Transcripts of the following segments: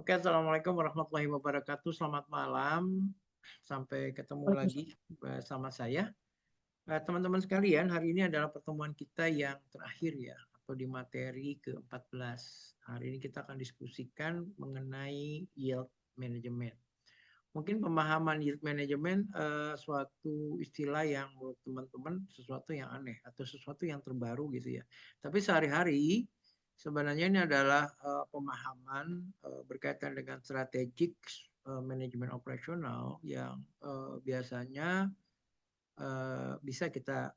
Oke, Assalamualaikum warahmatullahi wabarakatuh. Selamat malam. Sampai ketemu lagi bersama saya. Teman-teman sekalian, hari ini adalah pertemuan kita yang terakhir ya, atau di materi ke-14. Hari ini kita akan diskusikan mengenai yield management. Mungkin pemahaman yield management suatu istilah yang menurut teman-teman sesuatu yang aneh atau sesuatu yang terbaru gitu ya. Tapi sehari-hari sebenarnya ini adalah pemahaman berkaitan dengan strategik manajemen operasional yang biasanya bisa kita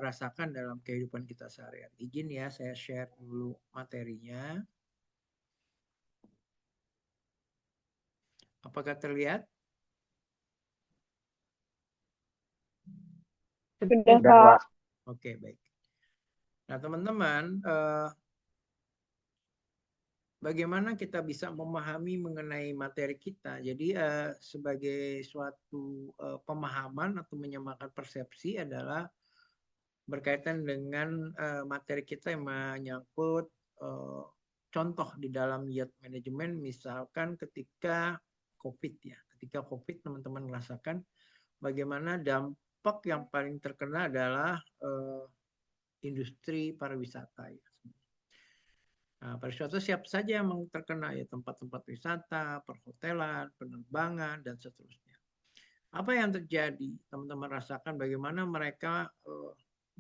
rasakan dalam kehidupan kita sehari-hari. Izin ya, saya share dulu materinya. Apakah terlihat? Sudah, Sudah, Pak. Pak. Oke, baik. Nah, teman-teman, bagaimana kita bisa memahami mengenai materi kita? Jadi sebagai suatu pemahaman atau menyamakan persepsi adalah berkaitan dengan materi kita yang menyangkut contoh di dalam yield management, misalkan ketika COVID ya. Ketika COVID teman-teman merasakan bagaimana dampak yang paling terkena adalah industri pariwisata ya. Nah, pariwisata siapa saja yang terkena ya, tempat-tempat wisata, perhotelan, penerbangan dan seterusnya. Apa yang terjadi? Teman-teman rasakan bagaimana mereka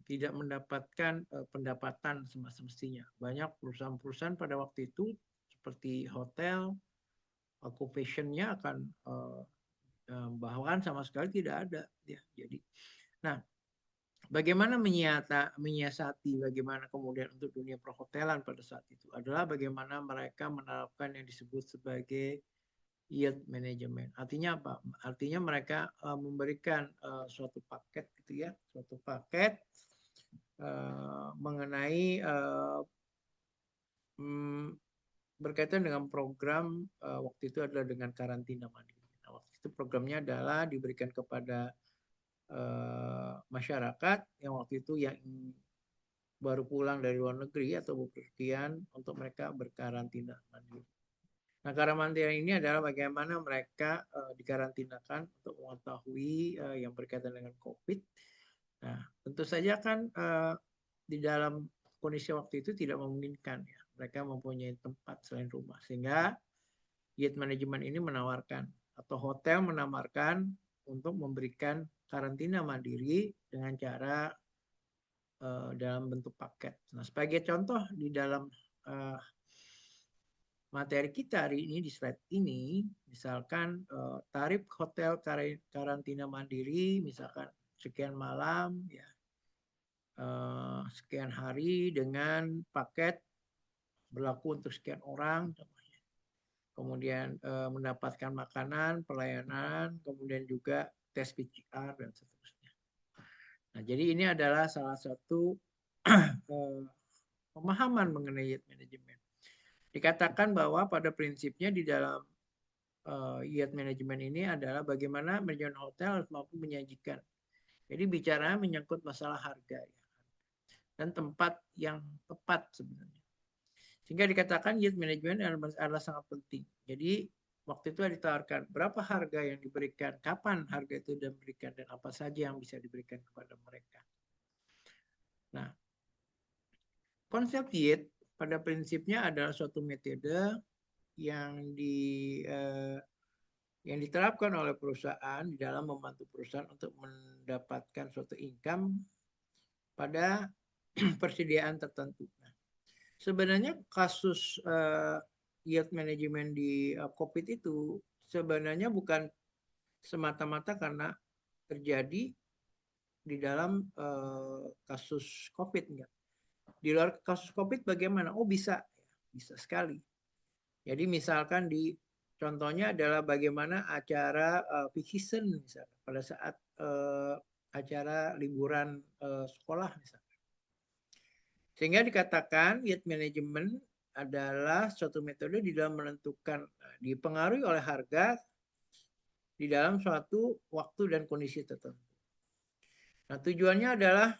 tidak mendapatkan pendapatan semestinya. Banyak perusahaan-perusahaan pada waktu itu seperti hotel, occupation-nya akan bahkan sama sekali tidak ada ya. Jadi, nah, bagaimana menyiasati bagaimana kemudian untuk dunia perhotelan pada saat itu adalah bagaimana mereka menerapkan yang disebut sebagai yield management. Artinya apa? Artinya mereka memberikan suatu paket gitu ya, suatu paket mengenai berkaitan dengan program waktu itu adalah dengan karantina mandiri. Nah, waktu itu programnya adalah diberikan kepada masyarakat yang waktu itu yang baru pulang dari luar negeri atau bepergian untuk mereka berkarantina mandiri. Nah, karantina ini adalah bagaimana mereka dikarantinakan untuk mengetahui yang berkaitan dengan COVID. Nah, tentu saja kan di dalam kondisi waktu itu tidak memungkinkan ya. Mereka mempunyai tempat selain rumah. Sehingga yield management ini menawarkan atau hotel menawarkan untuk memberikan karantina mandiri dengan cara dalam bentuk paket. Nah, sebagai contoh di dalam materi kita hari ini di slide ini, misalkan tarif hotel karantina mandiri, misalkan sekian malam, ya, sekian hari dengan paket berlaku untuk sekian orang, kemudian mendapatkan makanan, pelayanan, kemudian juga tes PCR dan seterusnya. Nah, jadi ini adalah salah satu pemahaman mengenai yield management. Dikatakan bahwa pada prinsipnya di dalam yield management ini adalah bagaimana manajemen hotel harus mampu menyajikan. Jadi bicara menyangkut masalah harga ya, dan tempat yang tepat sebenarnya. Sehingga dikatakan yield management adalah sangat penting. Jadi waktu itu ditawarkan berapa harga yang diberikan, kapan harga itu diberikan, dan apa saja yang bisa diberikan kepada mereka. Nah, konsep yield pada prinsipnya adalah suatu metode yang diterapkan oleh perusahaan di dalam membantu perusahaan untuk mendapatkan suatu income pada persediaan tertentu. Nah, sebenarnya kasus yield management di COVID itu sebenarnya bukan semata-mata karena terjadi di dalam kasus COVID, enggak. Di luar kasus COVID bagaimana? Oh, bisa sekali. Jadi misalkan contohnya adalah bagaimana acara vacation misalnya pada saat acara liburan sekolah misalnya. Sehingga dikatakan yield management adalah suatu metode di dalam menentukan, dipengaruhi oleh harga di dalam suatu waktu dan kondisi tertentu. Nah, tujuannya adalah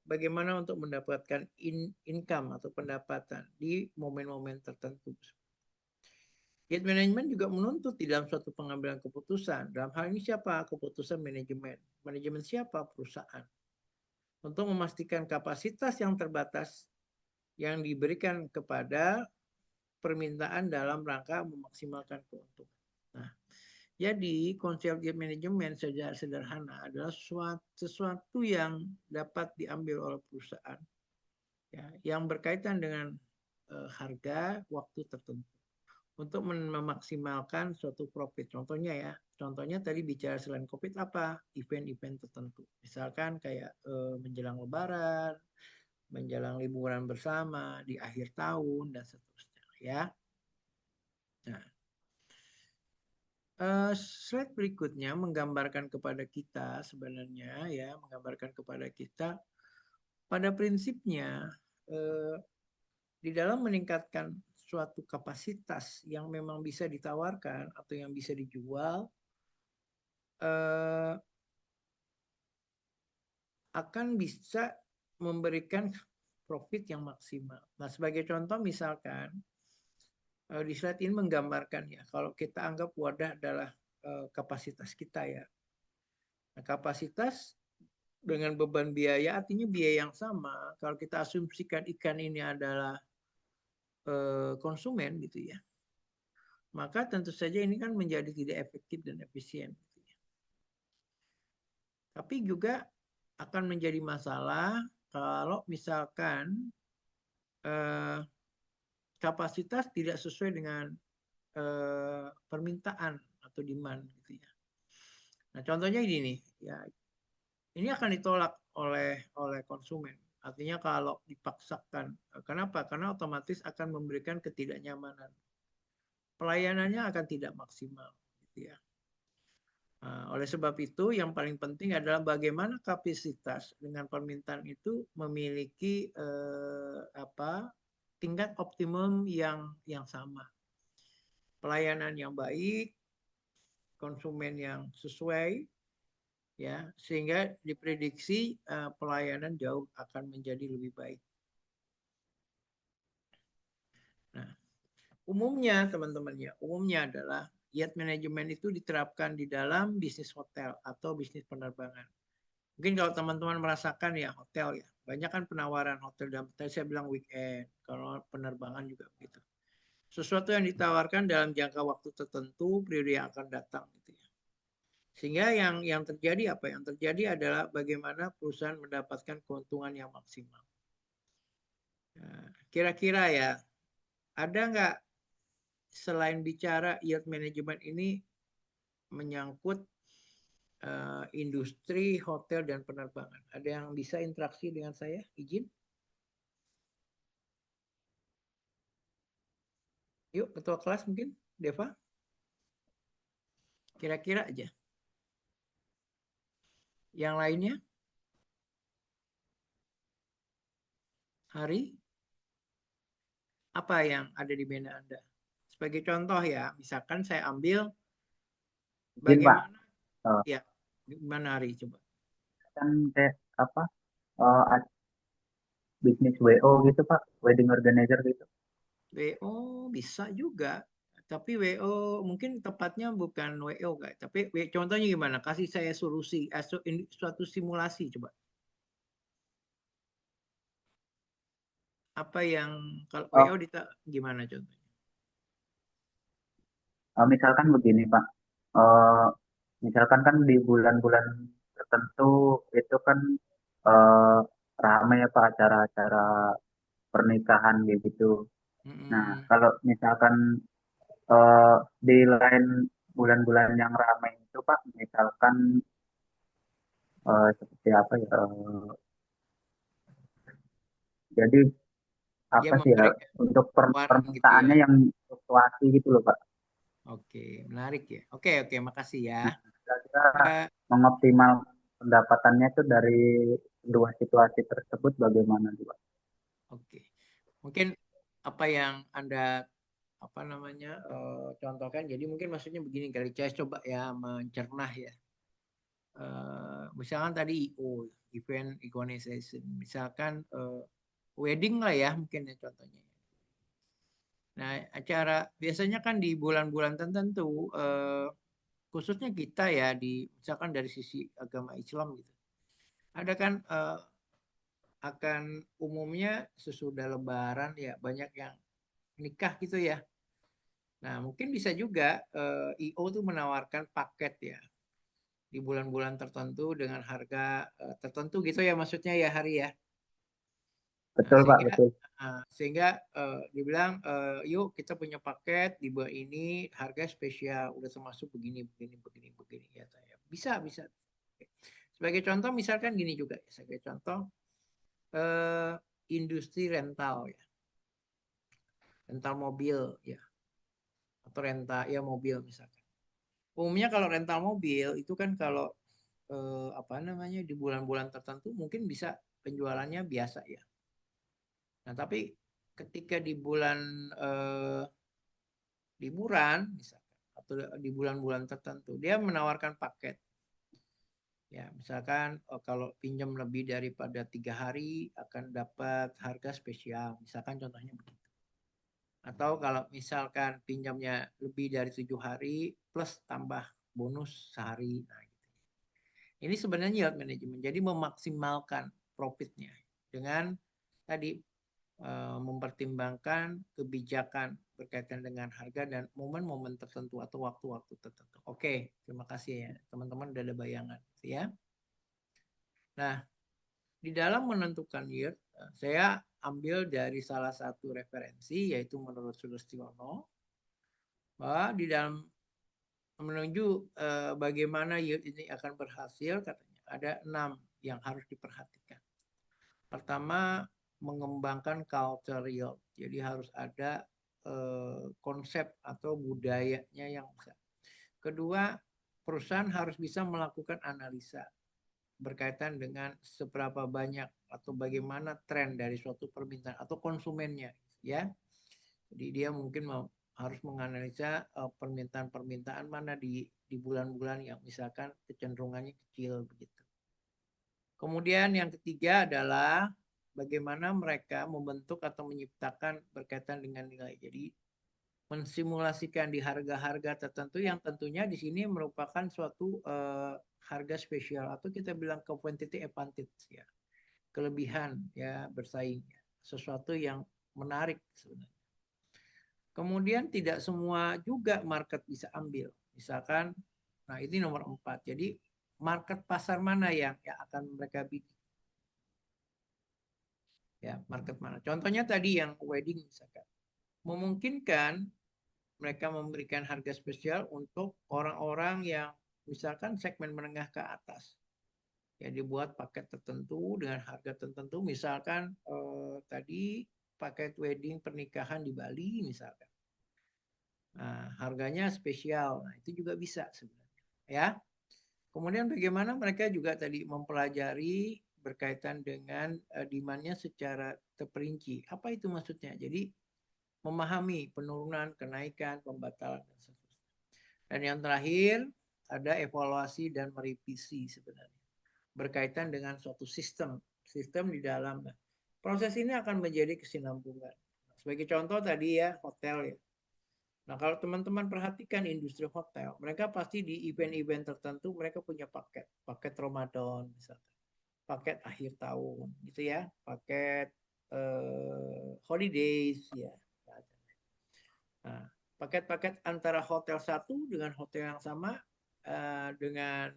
bagaimana untuk mendapatkan income atau pendapatan di momen-momen tertentu. Yield management juga menuntut di dalam suatu pengambilan keputusan. Dalam hal ini siapa? Keputusan manajemen. Manajemen siapa? Perusahaan. Untuk memastikan kapasitas yang terbatas yang diberikan kepada permintaan dalam rangka memaksimalkan keuntungan. Nah, jadi konsep yield management secara sederhana adalah sesuatu yang dapat diambil oleh perusahaan ya, yang berkaitan dengan harga waktu tertentu untuk memaksimalkan suatu profit. Contohnya tadi bicara selain COVID apa? Event-event tertentu. Misalkan kayak menjelang Lebaran, menjelang liburan bersama di akhir tahun dan seterusnya ya. Nah, slide berikutnya menggambarkan kepada kita sebenarnya ya, menggambarkan kepada kita pada prinsipnya di dalam meningkatkan suatu kapasitas yang memang bisa ditawarkan atau yang bisa dijual akan bisa memberikan profit yang maksimal. Nah, sebagai contoh misalkan di slide ini menggambarkan ya, kalau kita anggap wadah adalah kapasitas kita ya. Nah, kapasitas dengan beban biaya artinya biaya yang sama. Kalau kita asumsikan ikan ini adalah konsumen gitu ya, maka tentu saja ini kan menjadi tidak efektif dan efisien. Gitu ya. Tapi juga akan menjadi masalah kalau misalkan kapasitas tidak sesuai dengan permintaan atau demand gitu ya. Nah, contohnya ini nih, ya ini akan ditolak oleh konsumen. Artinya kalau dipaksakan, kenapa? Karena otomatis akan memberikan ketidaknyamanan. Pelayanannya akan tidak maksimal, gitu ya. Nah, oleh sebab itu, yang paling penting adalah bagaimana kapasitas dengan permintaan itu memiliki tingkat optimum yang sama. Pelayanan yang baik, konsumen yang sesuai, ya sehingga diprediksi pelayanan jauh akan menjadi lebih baik. Nah, umumnya teman-teman ya, umumnya adalah yield management itu diterapkan di dalam bisnis hotel atau bisnis penerbangan. Mungkin kalau teman-teman merasakan ya hotel ya, banyak kan penawaran hotel dan tadi saya bilang weekend, kalau penerbangan juga begitu. Sesuatu yang ditawarkan dalam jangka waktu tertentu, periode yang akan datang gitu ya. Sehingga yang terjadi apa? Yang terjadi adalah bagaimana perusahaan mendapatkan keuntungan yang maksimal. Kira-kira ya, ada nggak selain bicara yield management ini menyangkut industri hotel dan penerbangan? Ada yang bisa interaksi dengan saya? Izin? Yuk, ketua kelas mungkin, Deva? Kira-kira aja. Yang lainnya? Hari? Apa yang ada di benak Anda? Sebagai contoh ya, misalkan saya ambil Mungkin Pak, bagaimana, ya, gimana Hari coba? kan kayak apa bisnis WO gitu Pak, wedding organizer gitu. WO bisa juga, tapi WO mungkin tepatnya bukan WO guys, tapi contohnya gimana? Kasih saya solusi, suatu simulasi coba. Apa yang kalau WO Oh, gimana contohnya? misalkan begini Pak, eh, misalkan kan di bulan-bulan tertentu itu kan eh, ramai ya Pak acara-acara pernikahan gitu. Nah, Mm-mm. kalau misalkan eh, di lain bulan-bulan yang ramai itu Pak, misalkan seperti apa ya? Jadi Dia apa sih ya menarik ya, untuk warna gitu ya. permintaannya yang fluktuasi gitu loh Pak. Oke, menarik ya. Oke, oke, makasih ya. Nah, kira-kira Eh, mengoptimal pendapatannya itu dari dua situasi tersebut bagaimana tuh Pak? oke, mungkin apa yang Anda apa namanya contohkan. Jadi mungkin maksudnya begini kali, saya coba ya mencernah ya. Misalkan tadi IO, event organization, misalkan wedding lah ya mungkin ya contohnya. Nah, acara biasanya kan di bulan-bulan tertentu, khususnya kita ya misalkan dari sisi agama Islam gitu. Ada kan akan umumnya sesudah Lebaran ya banyak yang nikah gitu ya. Nah, mungkin bisa juga IO tuh menawarkan paket ya di bulan-bulan tertentu dengan harga tertentu gitu ya maksudnya ya Hari ya. Nah, Betul Pak, betul. sehingga dibilang yuk kita punya paket di bulan ini harga spesial udah termasuk begini begini begini begini ya saya. Bisa bisa. Sebagai contoh misalkan gini juga ya, sebagai contoh eh, industri rental ya, rental mobil ya atau rental ya mobil misalkan. Umumnya kalau rental mobil itu kan kalau apa namanya di bulan-bulan tertentu mungkin bisa penjualannya biasa ya. Nah, tapi ketika di bulan eh, liburan misalkan atau di bulan-bulan tertentu dia menawarkan paket ya misalkan kalau pinjam lebih daripada 3 hari akan dapat harga spesial misalkan contohnya begitu atau kalau misalkan pinjamnya lebih dari 7 hari plus tambah bonus sehari nah gitu. Ini sebenarnya yield management jadi memaksimalkan profitnya dengan tadi mempertimbangkan kebijakan berkaitan dengan harga dan momen-momen tertentu atau waktu-waktu tertentu. Oke, terima kasih ya. Teman-teman udah ada bayangan ya. Nah, di dalam menentukan yield, saya ambil dari salah satu referensi yaitu menurut Sulistiono bahwa di dalam menuju bagaimana yield ini akan berhasil katanya ada 6 yang harus diperhatikan. Pertama, mengembangkan culture yield. Jadi harus ada konsep atau budayanya yang besar. Kedua, perusahaan harus bisa melakukan analisa berkaitan dengan seberapa banyak atau bagaimana tren dari suatu permintaan atau konsumennya, ya. Jadi dia mungkin harus menganalisa permintaan-permintaan mana di bulan-bulan yang misalkan kecenderungannya kecil begitu. Kemudian yang ketiga adalah bagaimana mereka membentuk atau menciptakan berkaitan dengan nilai. Jadi mensimulasikan di harga-harga tertentu yang tentunya di sini merupakan suatu harga spesial atau kita bilang competitive advantage ya. Kelebihan ya bersaing. Sesuatu yang menarik sebenarnya. Kemudian tidak semua juga market bisa ambil. Misalkan, nah ini nomor 4. Jadi market pasar mana yang akan mereka bikin ya market mana. Contohnya tadi yang wedding misalkan. Memungkinkan mereka memberikan harga spesial untuk orang-orang yang misalkan segmen menengah ke atas. Ya dibuat paket tertentu dengan harga tertentu misalkan tadi paket wedding pernikahan di Bali misalkan. Nah, harganya spesial. Nah, itu juga bisa sebenarnya. Ya. Kemudian bagaimana mereka juga tadi mempelajari berkaitan dengan demand-nya secara terperinci. Apa itu maksudnya? Jadi memahami penurunan, kenaikan, pembatalan, dan seterusnya. Dan yang terakhir ada evaluasi dan merevisi sebenarnya. Berkaitan dengan suatu sistem. Sistem di dalam. Proses ini akan menjadi kesinambungan. Sebagai contoh tadi ya, hotel ya. Nah, kalau teman-teman perhatikan industri hotel, mereka pasti di event-event tertentu mereka punya paket, paket Ramadan misalkan, paket akhir tahun, gitu ya, paket holidays ya. Nah, paket-paket antara hotel satu dengan hotel yang sama dengan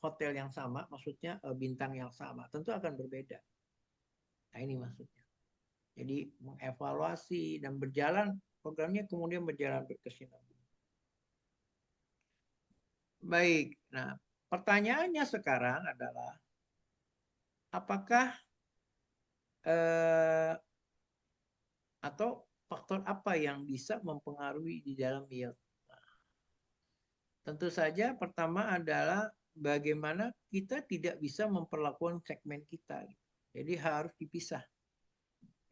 hotel yang sama, maksudnya bintang yang sama, tentu akan berbeda. Nah, ini maksudnya. Jadi mengevaluasi dan berjalan programnya kemudian berjalan berkesinambungan. Baik, nah pertanyaannya sekarang adalah apakah atau faktor apa yang bisa mempengaruhi di dalam yield? Nah, tentu saja pertama adalah bagaimana kita tidak bisa memperlakukan segmen kita. Jadi harus dipisah.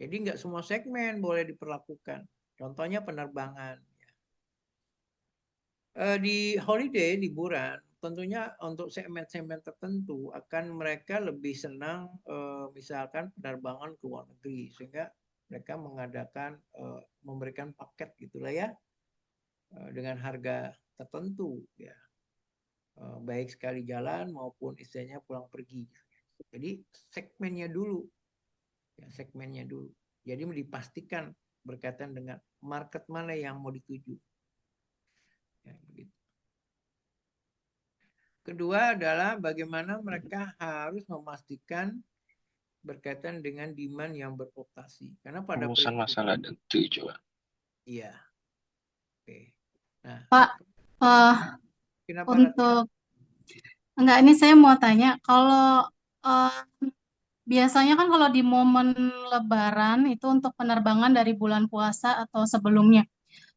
Jadi nggak semua segmen boleh diperlakukan. Contohnya penerbangan. Di holiday, liburan, tentunya untuk segmen-segmen tertentu akan mereka lebih senang misalkan penerbangan ke luar negeri. Sehingga mereka mengadakan memberikan paket gitulah ya, dengan harga tertentu ya, baik sekali jalan maupun istilahnya pulang pergi. Jadi segmennya dulu, ya segmennya dulu. Jadi dipastikan berkaitan dengan market mana yang mau dituju. Ya, begitu. Kedua adalah bagaimana mereka harus memastikan berkaitan dengan demand yang berfluktuasi. Karena pada Rumusan masalah dan tujuan. iya. Oke. Nah, Pak, eh, kenapa untuk enggak ini saya mau tanya, kalau eh, biasanya kan kalau di momen Lebaran itu untuk penerbangan dari bulan puasa atau sebelumnya.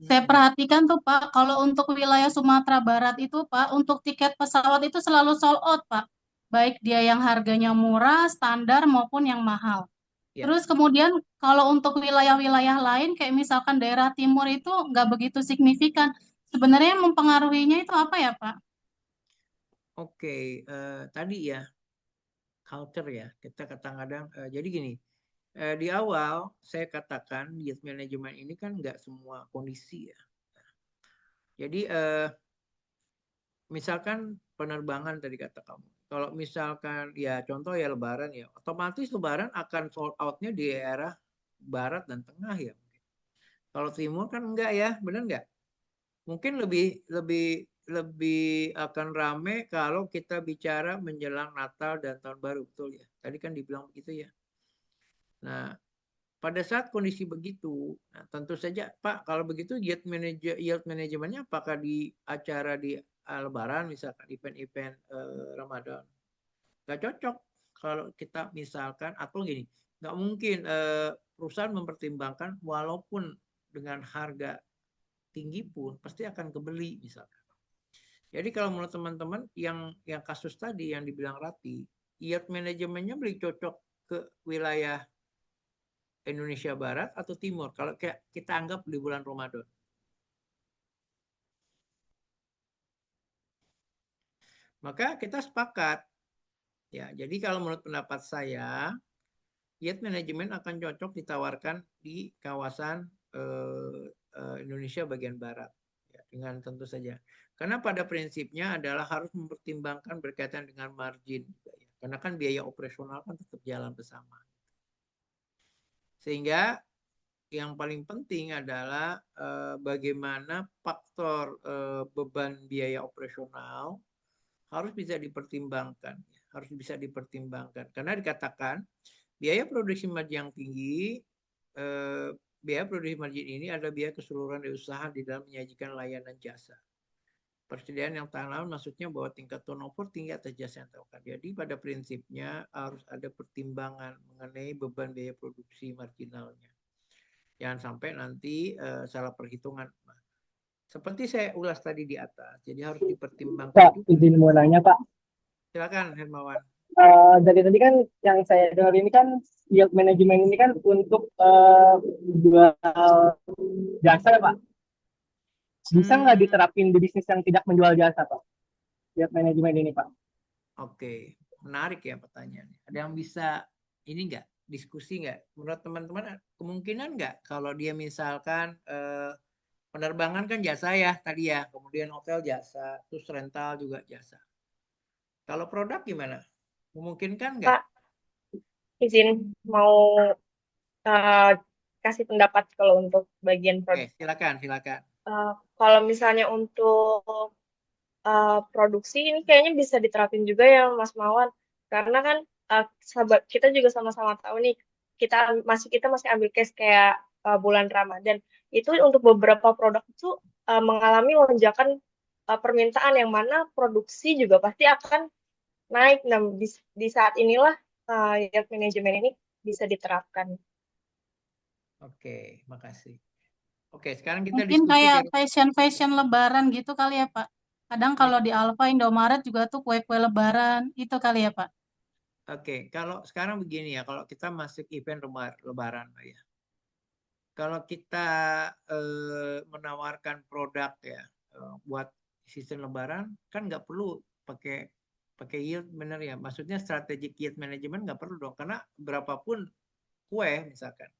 Saya perhatikan tuh Pak, kalau untuk wilayah Sumatera Barat itu Pak, untuk tiket pesawat itu selalu sold out Pak. Baik dia yang harganya murah, standar maupun yang mahal. Ya. Terus kemudian kalau untuk wilayah-wilayah lain kayak misalkan daerah timur itu nggak begitu signifikan. Sebenarnya yang mempengaruhinya itu apa ya Pak? Oke, tadi ya culture ya, kita kadang-kadang jadi gini, di awal saya katakan yield management ini kan nggak semua kondisi ya. Jadi misalkan penerbangan tadi kata kamu, kalau misalkan ya contoh ya Lebaran ya, otomatis Lebaran akan sold outnya di daerah barat dan tengah ya. Kalau timur kan enggak ya, benar enggak? Mungkin lebih lebih lebih akan rame kalau kita bicara menjelang Natal dan Tahun Baru, betul ya? Tadi kan dibilang begitu ya. Nah, pada saat kondisi begitu, nah tentu saja Pak, kalau begitu yield manajemennya apakah di acara di Lebaran misalkan event-event Ramadan? Nggak cocok kalau kita misalkan atau gini, nggak mungkin perusahaan mempertimbangkan walaupun dengan harga tinggi pun pasti akan kebeli misalkan. Jadi kalau menurut teman-teman yang kasus tadi yang dibilang Rati, yield manajemennya lebih cocok ke wilayah Indonesia Barat atau Timur kalau kita anggap di bulan Ramadan. Maka kita sepakat ya. Jadi kalau menurut pendapat saya, yield management akan cocok ditawarkan di kawasan Indonesia bagian barat ya, dengan tentu saja. Karena pada prinsipnya adalah harus mempertimbangkan berkaitan dengan margin juga ya. Karena kan biaya operasional kan tetap jalan bersama. Sehingga yang paling penting adalah bagaimana faktor beban biaya operasional harus bisa dipertimbangkan, harus bisa dipertimbangkan. Karena dikatakan biaya produksi margin yang tinggi, biaya produksi margin ini adalah biaya keseluruhan dari usaha di dalam menyajikan layanan jasa. Persediaan yang tahan lama maksudnya bahwa tingkat turnover tinggi atas jasa yang ditawarkan. Jadi pada prinsipnya harus ada pertimbangan mengenai beban biaya produksi marginalnya. Jangan sampai nanti salah perhitungan. Seperti saya ulas tadi di atas, jadi harus dipertimbangkan. Pak, izin mau nanya Pak. Silakan Hermawan. Dari tadi kan yang saya dengar ini kan yield management ini kan untuk jual jasa ya Pak. Bisa nggak diterapin di bisnis yang tidak menjual jasa Pak? Yield management ini Pak. Oke, menarik ya pertanyaannya. Ada yang bisa ini nggak diskusi nggak? Menurut teman-teman kemungkinan nggak kalau dia misalkan penerbangan kan jasa ya tadi ya, kemudian hotel jasa, terus rental juga jasa. Kalau produk gimana? Memungkinkan nggak? Pak, izin mau kasih pendapat kalau untuk bagian produk. Oke, silakan. Kalau misalnya untuk produksi ini kayaknya bisa diterapin juga ya Mas Mawan, karena kan sahabat kita juga sama-sama tahu nih kita masih ambil case kayak bulan Ramadan itu untuk beberapa produk itu mengalami lonjakan permintaan yang mana produksi juga pasti akan naik. Nah, di saat inilah yield management ini bisa diterapkan. Oke, makasih. Oke, sekarang kita Mungkin diskusi kayak fashion Lebaran gitu kali ya Pak. Kadang kalau di Alfa, Indomaret juga tuh kue-kue Lebaran, itu kali ya Pak. Oke, kalau sekarang begini ya, kalau kita masuk event Lebaran ya. Kalau kita menawarkan produk ya buat sistem Lebaran, kan nggak perlu pakai yield bener ya. Maksudnya strategic yield management nggak perlu dong, karena berapapun kue misalkan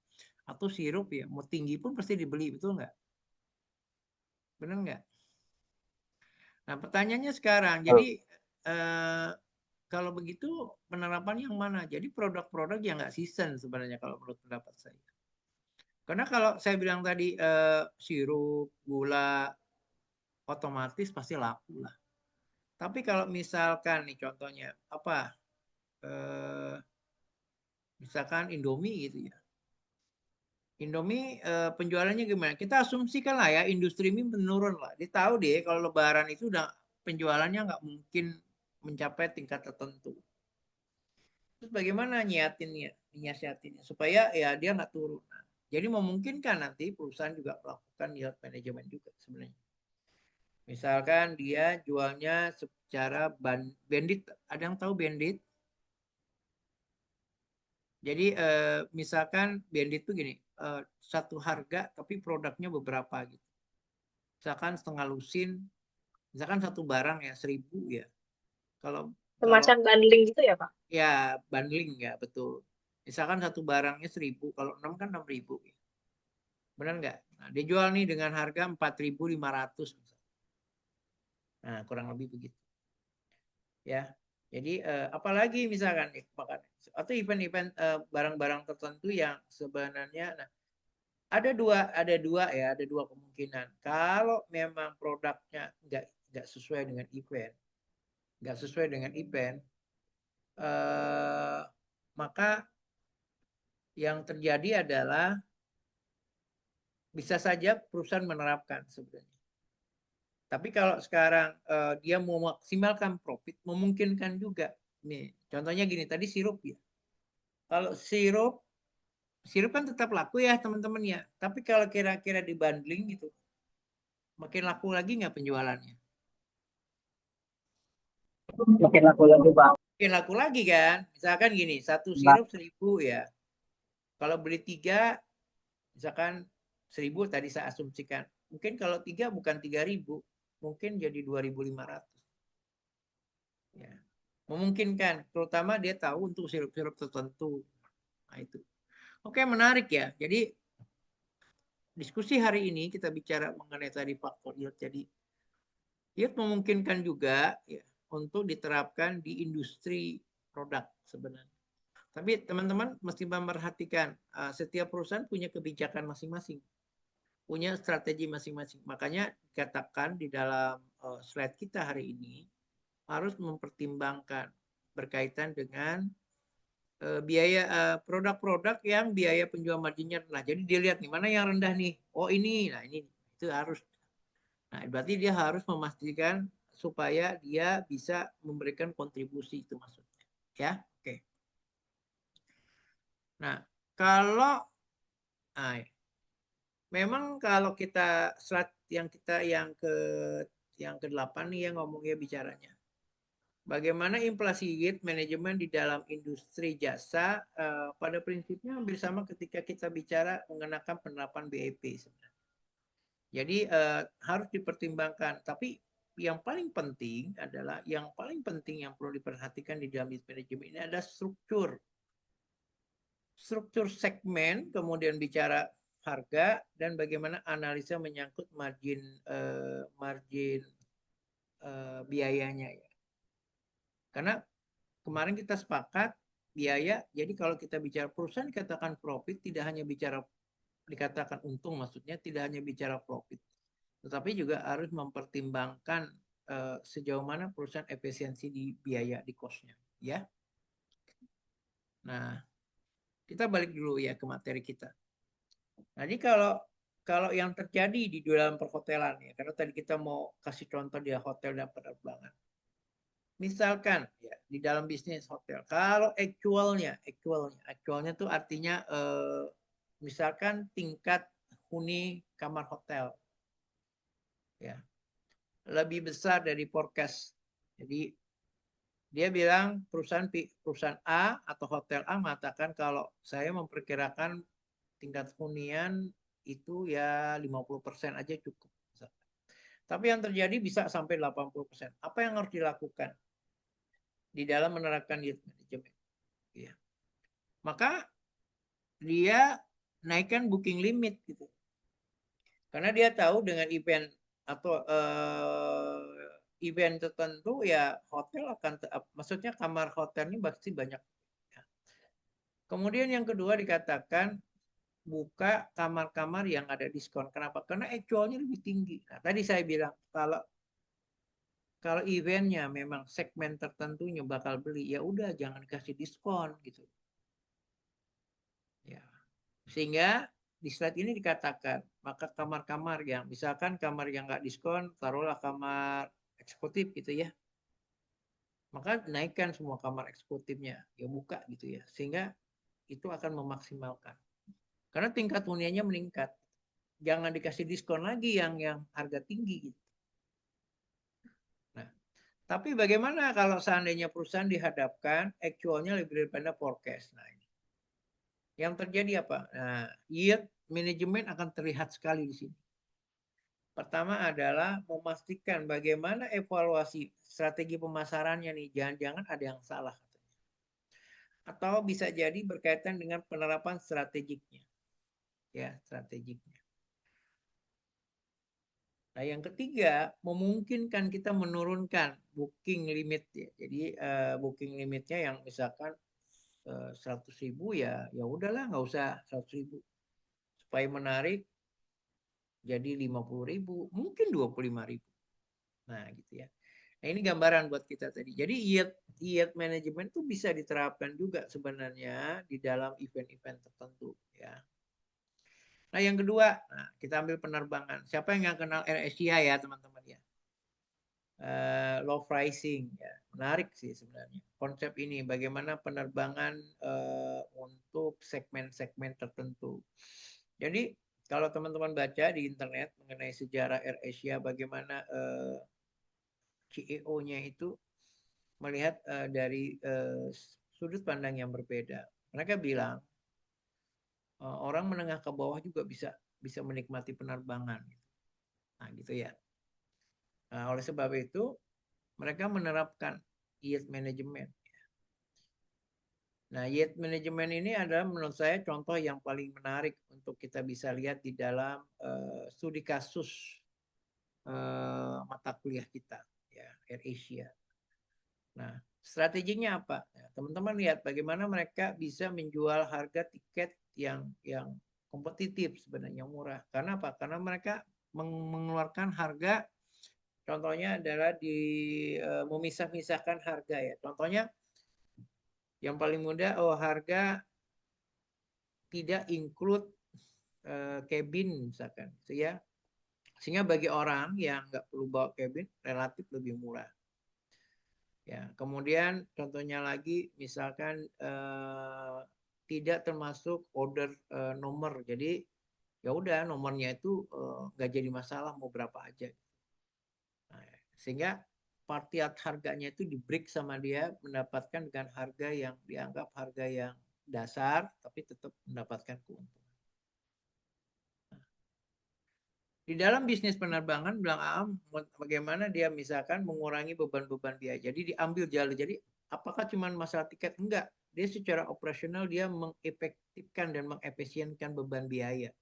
atau sirup ya, mau tinggi pun pasti dibeli, betul nggak? Benar nggak? Nah, pertanyaannya sekarang, jadi kalau begitu penerapan yang mana? Jadi produk-produk yang nggak season sebenarnya kalau menurut pendapat saya. Karena kalau saya bilang tadi sirup, gula, otomatis pasti laku lah. Tapi kalau misalkan nih contohnya apa? Misalkan Indomie gitu ya. Indomie penjualannya gimana? Kita asumsikan lah ya industri mie menurun lah. Dia tahu deh kalau Lebaran itu udah penjualannya nggak mungkin mencapai tingkat tertentu. Terus bagaimana nyiasatinnya supaya ya dia nggak turun. Nah, jadi memungkinkan nanti perusahaan juga melakukan yield management juga sebenarnya. Misalkan dia jualnya secara bandit. Ada yang tahu bandit? Jadi misalkan bandit itu gini, satu harga tapi produknya beberapa gitu. Misalkan setengah lusin, misalkan satu barang ya 1.000 ya. Kalau Semacam bundling gitu ya, Pak? ya bundling ya betul. Misalkan satu barangnya 1.000, kalau 6 kan 6.000. Ya. Benar nggak? Nah, dia jual nih dengan harga 4.500 misalnya. Nah, kurang lebih begitu. Ya. Jadi apalagi misalkan atau event-event barang-barang tertentu yang sebenarnya ada dua kemungkinan. Kalau memang produknya nggak sesuai dengan event, maka yang terjadi adalah bisa saja perusahaan menerapkan sebenarnya. Tapi kalau sekarang dia mau maksimalkan profit, memungkinkan juga. Nih, contohnya gini, tadi sirup ya. Kalau sirup kan tetap laku ya teman-teman ya. Tapi kalau kira-kira dibundling gitu, makin laku lagi nggak penjualannya? Makin laku lagi, Pak. Makin laku lagi kan. Misalkan gini, satu sirup 1.000 ya. Kalau beli 3, misalkan 1.000 tadi saya asumsikan. Mungkin kalau 3 bukan 3.000, mungkin jadi 2.500. Ya. Memungkinkan, terutama dia tahu untuk sirup-sirup tertentu. Nah itu. Oke, menarik ya. Jadi diskusi hari ini kita bicara mengenai tadi faktor yield. Jadi yield memungkinkan juga ya, untuk diterapkan di industri produk sebenarnya. Tapi teman-teman mesti memperhatikan setiap perusahaan punya kebijakan masing-masing, punya strategi masing-masing. Makanya dikatakan di dalam slide kita hari ini harus mempertimbangkan berkaitan dengan biaya produk-produk yang biaya penjual marginnya rendah. Jadi dia lihat nih mana yang rendah nih. Oh ini, nah ini itu harus. Nah berarti dia harus memastikan supaya dia bisa memberikan kontribusi itu maksudnya. Ya, oke. Nah kalau memang kalau kita slide yang ke-8 nih yang ngomongnya bicaranya. Bagaimana inflasi yield manajemen di dalam industri jasa pada prinsipnya hampir sama ketika kita bicara mengenakan penerapan BEP sebenarnya. Jadi harus dipertimbangkan. Tapi yang paling penting yang perlu diperhatikan di dalam manajemen ini adalah struktur segmen, kemudian bicara harga dan bagaimana analisa menyangkut margin biayanya ya. Karena kemarin kita sepakat biaya, jadi kalau kita bicara perusahaan dikatakan profit, tidak hanya dikatakan untung, maksudnya tidak hanya bicara profit, tetapi juga harus mempertimbangkan sejauh mana perusahaan efisiensi di biaya, di cost-nya. Ya. Nah, kita balik dulu ya ke materi kita. Jadi kalau yang terjadi di dalam perhotelan ya, karena tadi kita mau kasih contoh di hotel dan penerbangan. Misalkan ya di dalam bisnis hotel, kalau actualnya tuh artinya misalkan tingkat huni kamar hotel ya lebih besar dari forecast. Jadi dia bilang perusahaan A atau hotel A mengatakan kalau saya memperkirakan tingkat hunian itu ya 50% aja cukup. Tapi yang terjadi bisa sampai 80%. Apa yang harus dilakukan di dalam menerapkan yield management? Ya. Maka dia naikkan booking limit gitu. Karena dia tahu dengan event atau event tertentu ya hotel akan maksudnya kamar hotelnya pasti banyak. Kemudian yang kedua dikatakan buka kamar-kamar yang ada diskon. Kenapa? Karena actualnya lebih tinggi. Nah, tadi saya bilang kalau eventnya memang segmen tertentunya bakal beli, ya udah jangan kasih diskon gitu. Ya. Sehingga di slide ini dikatakan, maka kamar-kamar yang misalkan kamar yang nggak diskon, taruhlah kamar eksekutif gitu ya. Maka naikkan semua kamar eksekutifnya, ya buka gitu ya. Sehingga itu akan memaksimalkan. Karena tingkat huniannya meningkat. Jangan dikasih diskon lagi yang harga tinggi gitu. Nah, tapi bagaimana kalau seandainya perusahaan dihadapkan actualnya lebih daripada forecast? Nah, ini. Yang terjadi apa? Nah, yield manajemen akan terlihat sekali di sini. Pertama adalah memastikan bagaimana evaluasi strategi pemasarannya nih. Jangan-jangan ada yang salah. Atau bisa jadi berkaitan dengan penerapan strategiknya. Ya, strategiknya. Nah, yang ketiga, memungkinkan kita menurunkan booking limit ya. Jadi booking limitnya yang misalkan 100.000 ya udahlah nggak usah 100.000. Supaya menarik jadi 50.000, mungkin 25.000. Nah, gitu ya. Nah, ini gambaran buat kita tadi. Jadi yield management itu bisa diterapkan juga sebenarnya di dalam event-event tertentu ya. Nah, yang kedua, kita ambil penerbangan. Siapa yang nggak kenal AirAsia ya, teman-teman ya? Low pricing ya. Menarik sih sebenarnya. Konsep ini bagaimana penerbangan untuk segmen-segmen tertentu. Jadi, kalau teman-teman baca di internet mengenai sejarah AirAsia, bagaimana CEO-nya itu melihat dari sudut pandang yang berbeda. Mereka bilang orang menengah ke bawah juga bisa menikmati penerbangan. Nah, gitu ya. Nah, oleh sebab itu mereka menerapkan yield management. Nah, yield management ini adalah menurut saya contoh yang paling menarik untuk kita bisa lihat di dalam studi kasus mata kuliah kita, ya, AirAsia. Nah, strateginya apa? Nah, teman-teman lihat bagaimana mereka bisa menjual harga tiket yang kompetitif sebenarnya murah. Karena apa? Karena mereka mengeluarkan harga, contohnya adalah memisah-misahkan harga ya. Contohnya yang paling mudah, harga tidak include cabin misalkan, gitu ya. Sehingga bagi orang yang nggak perlu bawa cabin relatif lebih murah. Ya, kemudian contohnya lagi misalkan tidak termasuk order nomor. Jadi ya udah nomornya itu nggak jadi masalah mau berapa aja. Nah, sehingga partiat harganya itu di break sama dia mendapatkan dengan harga yang dianggap harga yang dasar tapi tetap mendapatkan keuntungan. Di dalam bisnis penerbangan bilang bagaimana dia misalkan mengurangi beban-beban biaya. Jadi diambil jalur. Jadi apakah cuma masalah tiket? Enggak. Dia secara operasional dia mengefektifkan dan mengefisienkan beban biaya.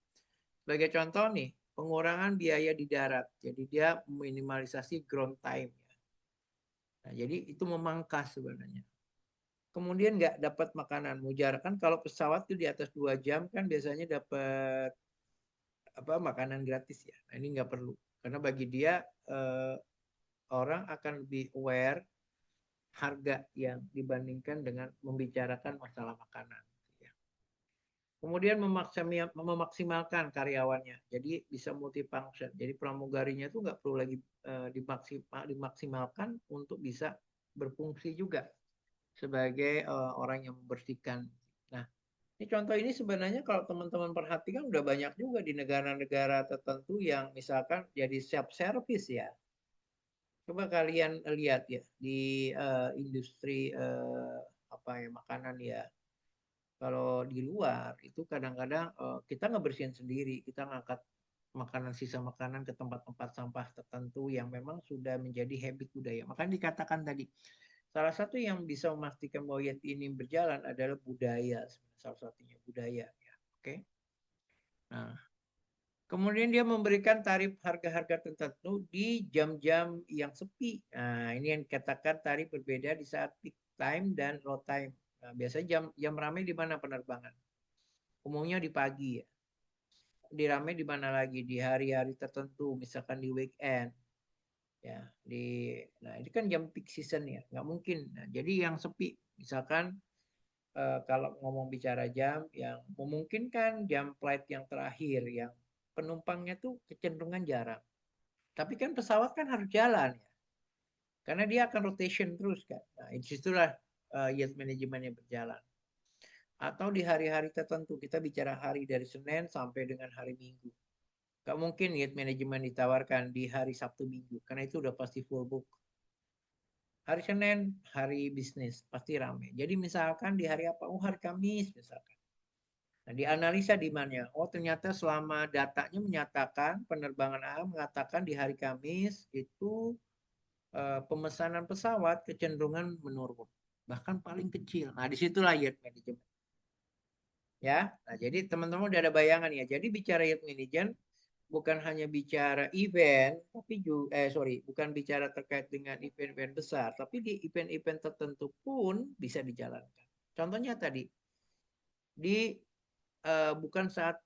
Sebagai contoh nih, pengurangan biaya di darat. Jadi dia meminimalisasi ground time. Nah, jadi itu memangkas sebenarnya. Kemudian nggak dapat makanan mujar kan kalau pesawat itu di atas 2 jam kan biasanya dapat makanan gratis ya. Nah, ini nggak perlu karena bagi dia orang akan lebih aware harga yang dibandingkan dengan membicarakan masalah makanan. Ya. Kemudian memaksimalkan karyawannya, jadi bisa multifunction. Jadi pramugarinya itu nggak perlu lagi dimaksimalkan untuk bisa berfungsi juga sebagai orang yang membersihkan. Nah, ini contoh ini sebenarnya kalau teman-teman perhatikan udah banyak juga di negara-negara tertentu yang misalkan jadi self service ya. Coba kalian lihat ya di industri makanan ya. Kalau di luar itu kadang-kadang kita ngebersihin sendiri, kita ngangkat sisa makanan ke tempat-tempat sampah tertentu yang memang sudah menjadi habit budaya. Makanya dikatakan tadi salah satu yang bisa memastikan bahwa ini berjalan adalah budaya, salah satunya budaya ya. Oke. Kemudian dia memberikan tarif harga-harga tertentu di jam-jam yang sepi. Nah, ini yang dikatakan tarif berbeda di saat peak time dan low time. Nah, biasanya jam ramai di mana penerbangan? Umumnya di pagi ya. Di ramai di mana lagi? Di hari-hari tertentu, misalkan di weekend. Ya, nah ini kan jam peak season ya, nggak mungkin. Nah, jadi yang sepi, misalkan kalau ngomong bicara jam yang memungkinkan jam flight yang terakhir yang penumpangnya tuh kecenderungan jarang. Tapi kan pesawat kan harus jalan ya. Karena dia akan rotation terus kan. Nah, disitulah yield manajemennya berjalan. Atau di hari-hari tertentu, kita bicara hari dari Senin sampai dengan hari Minggu. Gak mungkin yield manajemen ditawarkan di hari Sabtu Minggu. Karena itu udah pasti full book. Hari Senin, hari bisnis, pasti ramai. Jadi misalkan di hari apa? Oh, hari Kamis misalkan. Nah, dianalisa demandnya. Oh, ternyata selama datanya menyatakan, penerbangan A mengatakan di hari Kamis itu pemesanan pesawat kecenderungan menurun. Bahkan paling kecil. Nah, disitulah yield management. Ya, nah, jadi teman-teman udah ada bayangan ya. Jadi bicara yield management bukan hanya bicara event, tapi juga, bukan bicara terkait dengan event-event besar, tapi di event-event tertentu pun bisa dijalankan. Contohnya tadi, bukan saat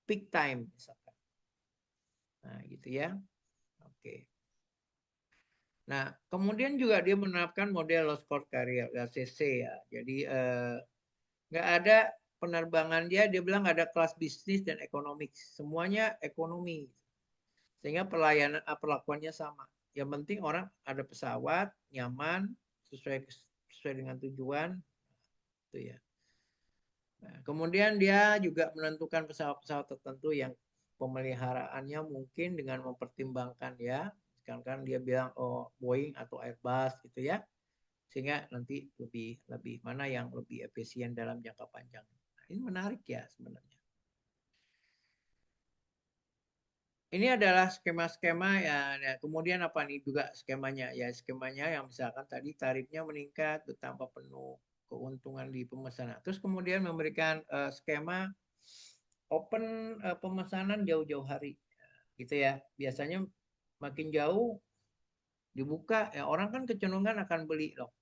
peak time misalkan. Nah, gitu ya. Oke. Nah, kemudian juga dia menerapkan model low cost carrier, LCC ya. Jadi nggak ada penerbangan dia bilang ada kelas bisnis dan ekonomi. Semuanya ekonomi. Sehingga perlakuannya sama. Yang penting orang ada pesawat, nyaman, sesuai dengan tujuan. Itu ya. Nah, kemudian dia juga menentukan pesawat-pesawat tertentu yang pemeliharaannya mungkin dengan mempertimbangkan ya. Kan dia bilang oh Boeing atau Airbus gitu ya. Sehingga nanti lebih mana yang lebih efisien dalam jangka panjang. Nah, ini menarik ya sebenarnya. Ini adalah skema-skema ya. Nah, kemudian apa nih juga skemanya? Ya skemanya yang misalkan tadi tarifnya meningkat bertambah penuh keuntungan di pemesanan. Terus kemudian memberikan skema open pemesanan jauh-jauh hari. Gitu ya. Biasanya makin jauh dibuka ya orang kan kecenderungan akan beli loh.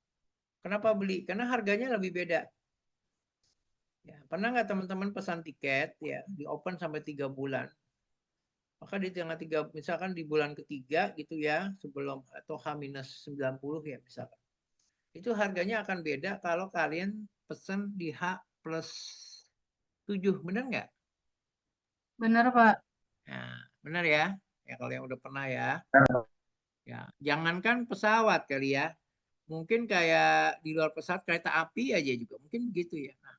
Kenapa beli? Karena harganya lebih beda. Ya, pernah nggak teman-teman pesan tiket ya di open sampai 3 bulan? Maka di tengah 3, misalkan di bulan ketiga gitu ya, sebelum atau H-90 ya misalkan. Itu harganya akan beda kalau kalian pesan di H+7, benar nggak? Benar, Pak. Nah, benar ya? Ya kalau yang udah pernah ya. Ya, jangankan pesawat kali ya. Mungkin kayak di luar pesawat kereta api aja juga mungkin begitu ya. Nah,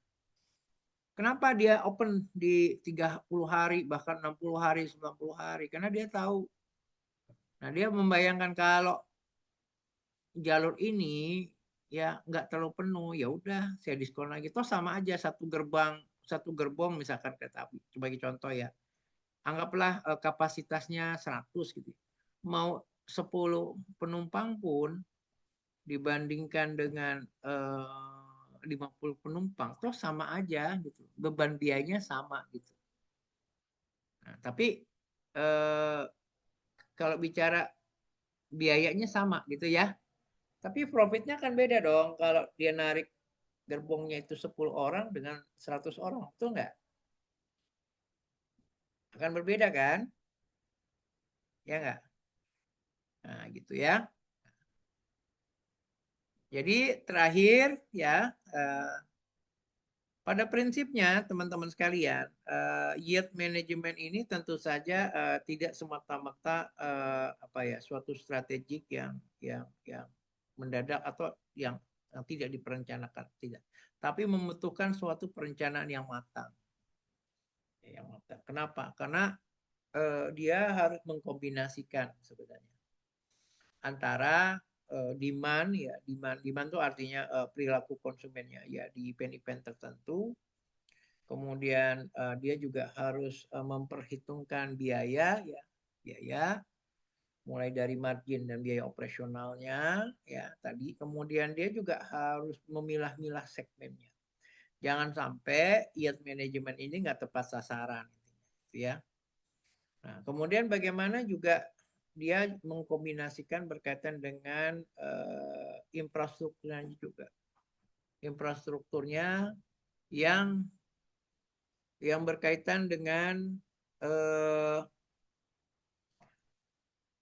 kenapa dia open di 30 hari bahkan 60 hari, 90 hari? Karena dia tahu. Nah, dia membayangkan kalau jalur ini ya nggak terlalu penuh, ya udah saya diskon lagi. Toh sama aja satu gerbong misalkan kereta api. Sebagai contoh ya. Anggaplah kapasitasnya 100 gitu. Mau 10 penumpang pun dibandingkan dengan 50 penumpang, toh sama aja gitu. Beban biayanya sama gitu. Nah, tapi kalau bicara biayanya sama gitu ya. Tapi profitnya kan beda dong kalau dia narik gerbongnya itu 10 orang dengan 100 orang. Betul nggak? Akan berbeda kan? Ya nggak? Nah gitu ya. Jadi terakhir ya, pada prinsipnya teman-teman sekalian, yield management ini tentu saja tidak semata-mata suatu strategik yang mendadak atau yang tidak diperencanakan, tidak. Tapi membutuhkan suatu perencanaan yang matang. Kenapa? Karena dia harus mengkombinasikan sebenarnya antara demand itu artinya perilaku konsumennya ya di event-event tertentu. Kemudian dia juga harus memperhitungkan biaya mulai dari margin dan biaya operasionalnya ya tadi. Kemudian dia juga harus memilah-milah segmennya. Jangan sampai yield management ini nggak tepat sasaran ya. Nah, kemudian bagaimana juga dia mengkombinasikan berkaitan dengan infrastrukturnya juga. Infrastrukturnya yang berkaitan dengan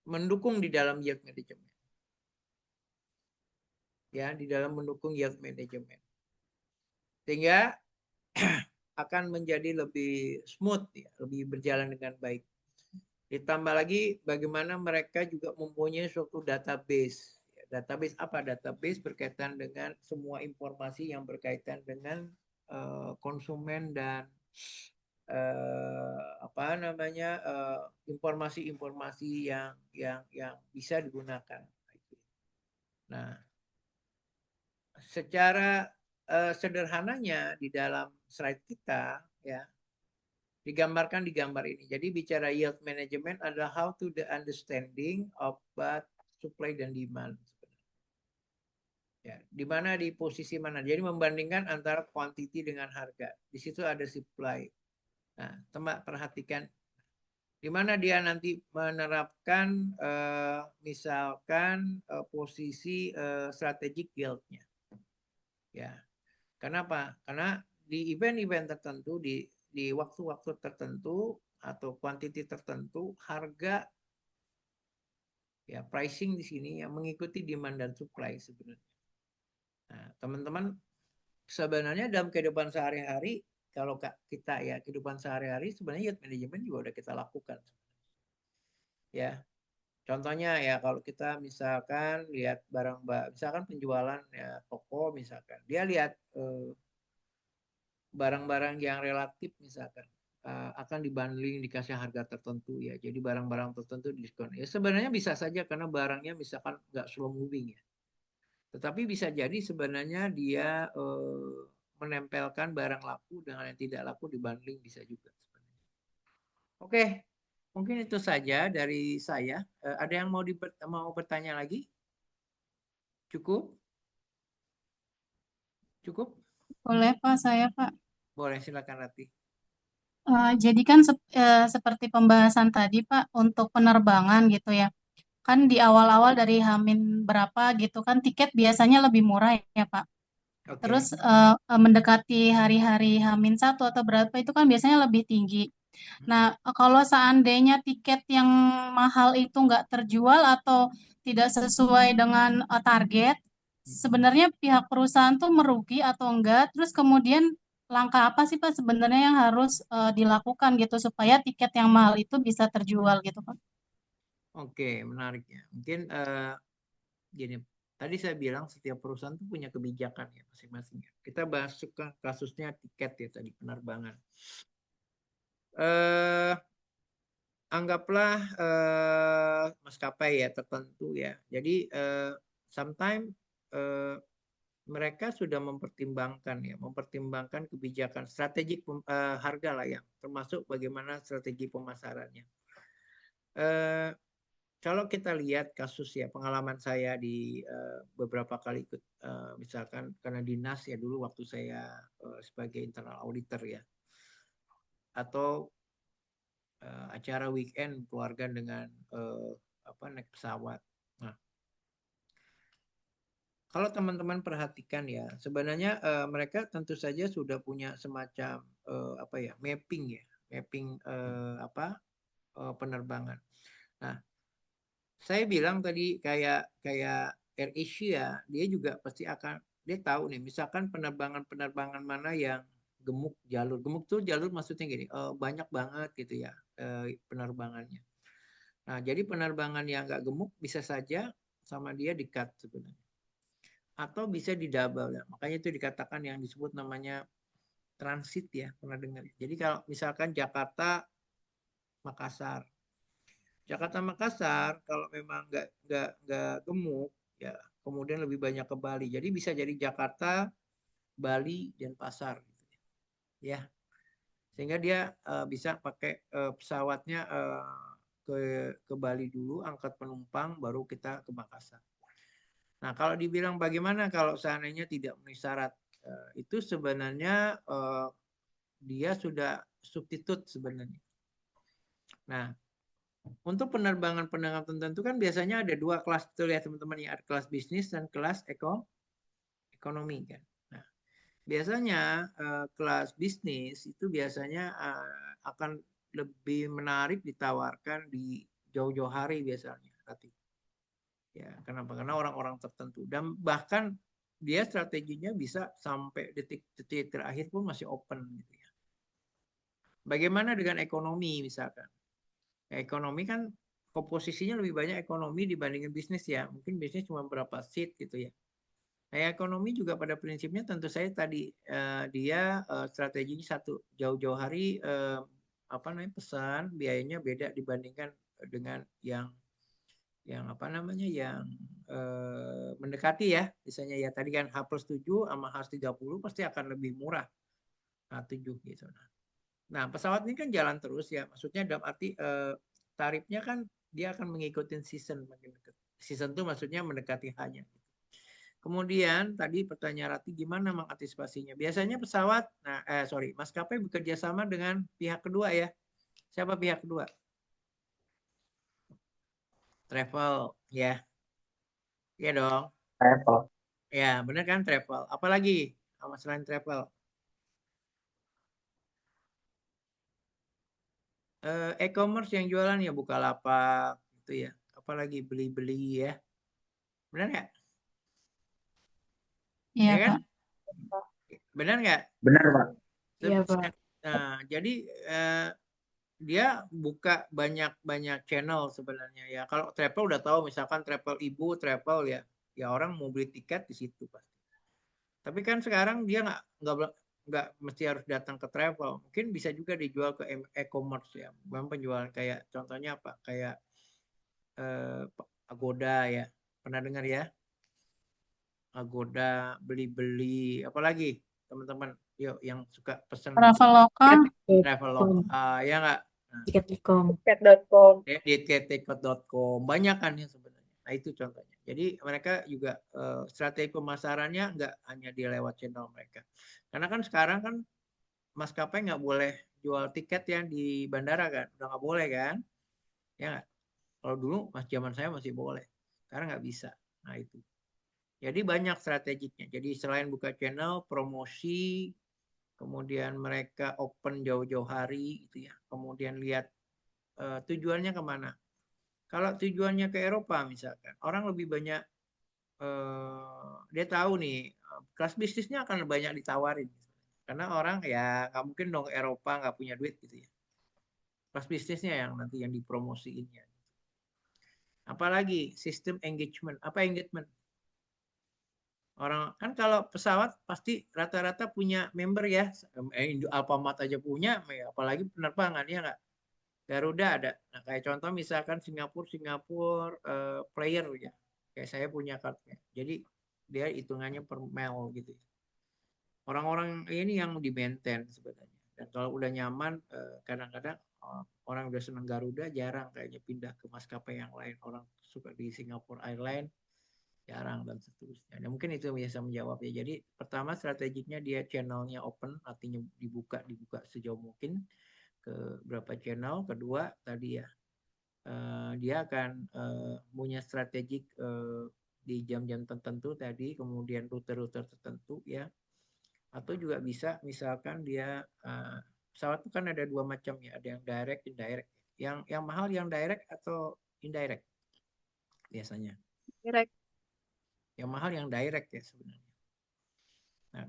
mendukung di dalam yield management. Ya, di dalam mendukung yield management. Sehingga akan menjadi lebih smooth, ya, lebih berjalan dengan baik. Ditambah lagi bagaimana mereka juga mempunyai suatu database. Database apa? Database berkaitan dengan semua informasi yang berkaitan dengan konsumen dan informasi-informasi yang bisa digunakan. Nah, secara sederhananya di dalam slide kita ya digambarkan di gambar ini. Jadi bicara yield management adalah how to the understanding of both supply dan demand. Ya, di mana di posisi mana? Jadi membandingkan antara quantity dengan harga. Di situ ada supply. Nah, teman perhatikan di mana dia nanti menerapkan misalkan posisi strategic yield-nya. Ya. Kenapa? Karena di event-event tertentu di waktu-waktu tertentu atau quantity tertentu harga ya pricing di sini yang mengikuti demand dan supply sebenarnya. Nah, teman-teman sebenarnya dalam kehidupan sehari-hari kalau kita ya kehidupan sehari-hari sebenarnya yield management juga udah kita lakukan. Ya. Contohnya ya kalau kita misalkan lihat misalkan penjualan ya toko misalkan dia lihat barang-barang yang relatif misalkan akan dibundling dikasih harga tertentu ya. Jadi barang-barang tertentu diskon. Ya sebenarnya bisa saja karena barangnya misalkan nggak slow moving ya. Tetapi bisa jadi sebenarnya dia menempelkan barang laku dengan yang tidak laku dibundling bisa juga sebenarnya. Oke, mungkin itu saja dari saya. Ada yang mau bertanya lagi? Cukup? Cukup? Boleh Pak, saya Pak. Boleh, silakan Rati. Jadi kan seperti pembahasan tadi Pak untuk penerbangan gitu ya. Kan di awal-awal dari Hamin berapa gitu kan tiket biasanya lebih murah ya Pak. Oke. Terus mendekati hari-hari Hamin 1 atau berapa itu kan biasanya lebih tinggi. Nah, kalau seandainya tiket yang mahal itu nggak terjual atau tidak sesuai dengan target, sebenarnya pihak perusahaan tuh merugi atau enggak? Terus kemudian langkah apa sih Pak sebenarnya yang harus dilakukan gitu supaya tiket yang mahal itu bisa terjual gitu Pak? Oke, menarik ya. Mungkin gini, tadi saya bilang setiap perusahaan tuh punya kebijakan ya masing-masing. Kita bahas kasusnya tiket ya tadi penerbangan. Anggaplah maskapai ya tertentu ya. Jadi sometimes mereka sudah mempertimbangkan kebijakan strategik harga lah ya, termasuk bagaimana strategi pemasarannya. Kalau kita lihat kasus ya pengalaman saya di beberapa kali ikut misalkan karena dinas ya dulu waktu saya sebagai internal auditor ya atau acara weekend keluarga dengan naik pesawat. Nah, kalau teman-teman perhatikan ya sebenarnya mereka tentu saja sudah punya semacam mapping penerbangan. Nah, saya bilang tadi kayak AirAsia dia juga pasti dia tahu nih misalkan penerbangan mana yang gemuk jalur. Gemuk tuh jalur maksudnya gini, banyak banget gitu ya penerbangannya. Nah, jadi penerbangan yang nggak gemuk bisa saja sama dia di-cut sebenarnya. Atau bisa di-double ya. Makanya itu dikatakan yang disebut namanya transit ya, pernah dengar. Jadi kalau misalkan Jakarta Makassar kalau memang nggak gemuk ya kemudian lebih banyak ke Bali. Jadi bisa jadi Jakarta, Bali, dan Pasar ya. Sehingga dia bisa pakai pesawatnya ke Bali dulu, angkat penumpang, baru kita ke Makassar. Nah, kalau dibilang bagaimana kalau seandainya tidak memenuhi syarat, itu sebenarnya dia sudah substitut sebenarnya. Nah, Untuk penerbangan tertentu kan biasanya ada dua kelas tuh ya teman-teman ya, ada kelas bisnis dan kelas ekonomi kan. Nah, biasanya kelas bisnis itu biasanya akan lebih menarik ditawarkan di jauh-jauh hari biasanya nanti. Ya, kenapa? Karena orang-orang tertentu dan bahkan dia strateginya bisa sampai detik-detik terakhir pun masih open gitu ya. Bagaimana dengan ekonomi misalkan? Ya, ekonomi kan komposisinya lebih banyak ekonomi dibandingin bisnis ya. Mungkin bisnis cuma berapa seat gitu ya. Nah, ekonomi juga pada prinsipnya tentu saya tadi dia strateginya satu jauh-jauh hari apa namanya pesan biayanya beda dibandingkan dengan yang apa namanya yang mendekati ya. Misalnya ya tadi kan H+7 sama H30 pasti akan lebih murah H7 gitu. Nah, pesawat ini kan jalan terus ya. Maksudnya dalam arti tarifnya kan dia akan mengikuti season makin dekat. Season itu maksudnya mendekati hanya. Kemudian tadi pertanyaan Rati gimana mengantisipasinya? Biasanya pesawat, maskapai bekerja sama dengan pihak kedua ya. Siapa pihak kedua? Travel ya. Iya dong. Travel. Ya, benar kan travel. Apalagi sama selain travel? E-commerce yang jualan ya Bukalapak gitu ya. Apalagi beli-beli ya. Benar nggak? Iya, Ya kan? Pak. Benar nggak? Benar, Pak. Iya, Pak. Nah, jadi dia buka banyak channel sebenarnya ya. Kalau travel udah tahu misalkan travel ibu, travel ya orang mau beli tiket di situ pasti. Tapi kan sekarang dia nggak mesti harus datang ke travel. Mungkin bisa juga dijual ke e-commerce ya. Memang penjualan kayak contohnya apa? Kayak Agoda ya. Pernah dengar ya? Agoda, beli-beli, apalagi teman-teman yuk yang suka pesen Traveloka. Traveloka ya nggak? Tiket.com. Tiket.com. Di tiket.com banyak kan ya sebenarnya. Nah itu contohnya. Jadi mereka juga strategi pemasarannya nggak hanya di lewat channel mereka. Karena kan sekarang kan maskapai nggak boleh jual tiket yang di bandara kan, udah nggak boleh kan? Ya nggak? Kalau dulu zaman saya masih boleh, sekarang nggak bisa. Nah itu. Jadi banyak strateginya. Jadi selain buka channel, promosi, kemudian mereka open jauh-jauh hari, gitu ya. Kemudian lihat tujuannya kemana. Kalau tujuannya ke Eropa misalkan, orang lebih banyak dia tahu nih kelas bisnisnya akan banyak ditawarin. Karena orang ya nggak mungkin dong Eropa nggak punya duit gitu ya. Kelas bisnisnya yang nanti yang dipromosiinnya. Apalagi sistem engagement. Apa engagement? Orang kan kalau pesawat pasti rata-rata punya member ya. Alfamart aja punya, apalagi penerbangan ya nggak. Garuda ada. Nah, kayak contoh misalkan Singapura player ya. Kayak saya punya kartunya. Jadi dia hitungannya per mile gitu. Orang-orang ini yang di maintain sebenarnya. Dan kalau udah nyaman, kadang-kadang orang udah senang Garuda jarang kayaknya pindah ke maskapai yang lain. Orang suka di Singapore Airlines jarang dan seterusnya. Dan mungkin itu bisa menjawab ya. Jadi pertama strateginya dia channelnya open, artinya dibuka sejauh mungkin ke berapa channel. Kedua tadi ya dia akan punya strategik di jam-jam tertentu tadi, kemudian rute-rute tertentu ya. Atau juga bisa misalkan dia pesawat itu kan ada dua macam ya, ada yang direct, indirect. Yang mahal yang direct atau indirect biasanya? Direct. Yang mahal yang direct ya sebenarnya. Nah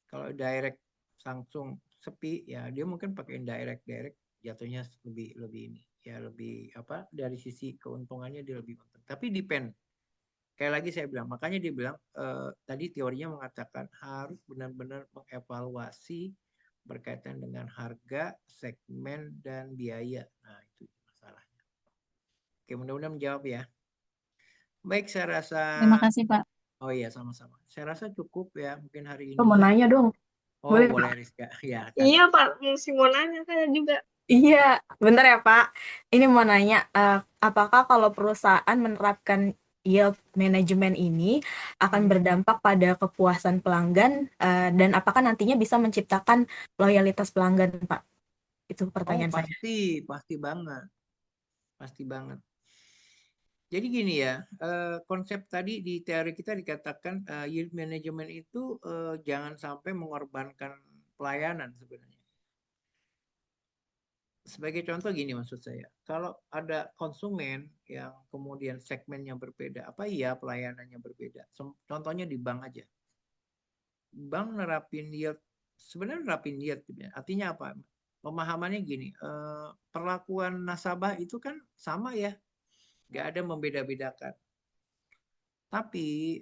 kalau direct langsung sepi ya dia mungkin pakai indirect, direct jatuhnya lebih ini ya lebih apa dari sisi keuntungannya dia lebih untung. Tapi depend. Kayak lagi saya bilang, makanya dia bilang tadi teorinya mengatakan harus benar-benar mengevaluasi berkaitan dengan harga, segmen dan biaya. Nah itu masalahnya. Oke mudah-mudahan menjawab ya. Baik, saya rasa. Terima kasih, Pak. Oh iya, sama-sama. Saya rasa cukup ya, mungkin hari ini. Mau nanya dong. Oh, Boleh, boleh, Pak? Rizka. Ya, Iya, Pak. Mesti mau nanya saya juga. Iya, bentar ya Pak. Ini mau nanya, apakah kalau perusahaan menerapkan yield management ini akan berdampak pada kepuasan pelanggan dan apakah nantinya bisa menciptakan loyalitas pelanggan, Pak? Itu pertanyaan saya. Pasti banget. pasti banget. Jadi gini ya, konsep tadi di teori kita dikatakan yield management itu jangan sampai mengorbankan pelayanan sebenarnya. Sebagai contoh gini maksud saya, kalau ada konsumen yang kemudian segmennya berbeda, apa iya pelayanannya berbeda? Contohnya di bank aja. Bank nerapin yield, sebenarnya nerapin yield, artinya apa? Pemahamannya gini, perlakuan nasabah itu kan sama ya, nggak ada membeda-bedakan. Tapi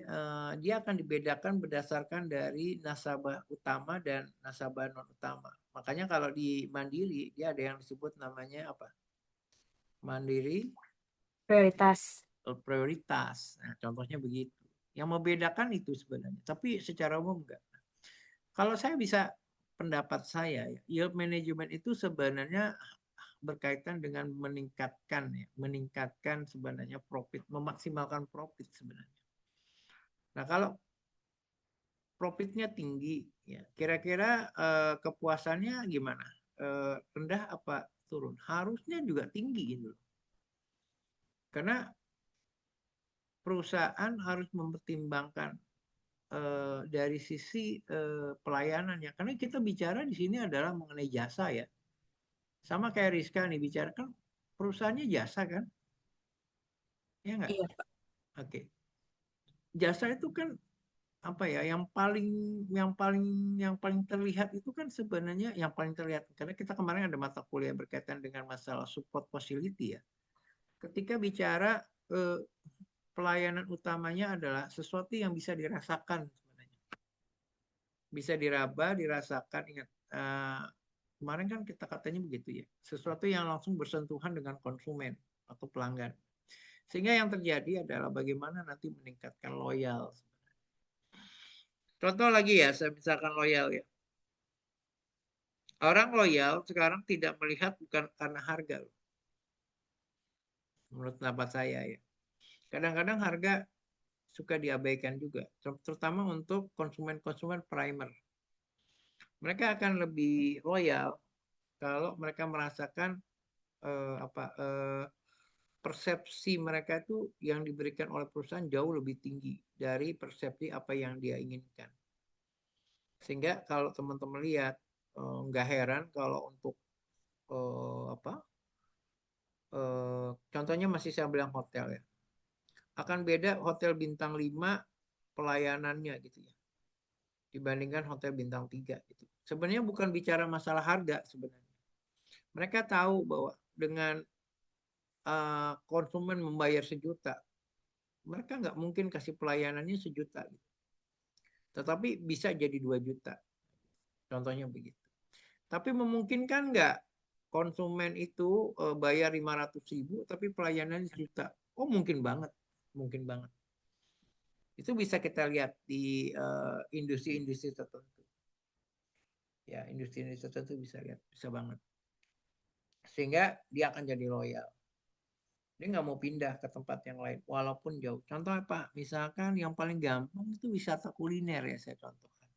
dia akan dibedakan berdasarkan dari nasabah utama dan nasabah non utama. Makanya kalau di Mandiri dia ada yang disebut namanya apa? Mandiri Prioritas. prioritas. Nah, contohnya begitu. Yang membedakan itu sebenarnya, tapi secara umum enggak. Kalau saya bisa pendapat saya ya, yield management itu sebenarnya berkaitan dengan meningkatkan sebenarnya profit, memaksimalkan profit sebenarnya. Nah, kalau profitnya tinggi, ya kira-kira kepuasannya gimana? Rendah apa turun? Harusnya juga tinggi gitu. Karena perusahaan harus mempertimbangkan dari sisi pelayanannya. Karena kita bicara di sini adalah mengenai jasa ya. Sama kayak Rizka nih bicara kan perusahaannya jasa kan? Ya nggak? Iya. Oke. Jasa itu kan apa ya yang paling terlihat itu kan sebenarnya yang paling terlihat karena kita kemarin ada mata kuliah berkaitan dengan masalah support facility ya. Ketika bicara pelayanan utamanya adalah sesuatu yang bisa dirasakan sebenarnya. Bisa diraba, dirasakan. Ingat kemarin kan kita katanya begitu ya. Sesuatu yang langsung bersentuhan dengan konsumen atau pelanggan. Sehingga yang terjadi adalah bagaimana nanti meningkatkan loyal. Contoh lagi ya, saya misalkan loyal ya. Orang loyal sekarang tidak melihat bukan karena harga. Menurut pendapat saya ya. Kadang-kadang harga suka diabaikan juga. Terutama untuk konsumen-konsumen primer. Mereka akan lebih loyal kalau mereka merasakan persepsi mereka itu yang diberikan oleh perusahaan jauh lebih tinggi dari persepsi apa yang dia inginkan. Sehingga kalau teman-teman lihat, nggak heran kalau untuk contohnya masih saya bilang hotel ya. Akan beda hotel bintang 5 pelayanannya gitu ya. Dibandingkan hotel bintang 3 gitu. Sebenarnya bukan bicara masalah harga sebenarnya. Mereka tahu bahwa dengan konsumen membayar 1 juta, mereka nggak mungkin kasih pelayanannya 1 juta. Gitu. Tetapi bisa jadi 2 juta. Contohnya begitu. Tapi memungkinkan nggak konsumen itu bayar 500.000 tapi pelayanannya 1 juta? Oh mungkin banget. Mungkin banget. Itu bisa kita lihat di industri-industri tertentu. Ya, industri-industri tertentu bisa lihat, bisa banget. Sehingga dia akan jadi loyal. Dia nggak mau pindah ke tempat yang lain, walaupun jauh. Contoh apa? Misalkan yang paling gampang itu wisata kuliner ya saya contohkan.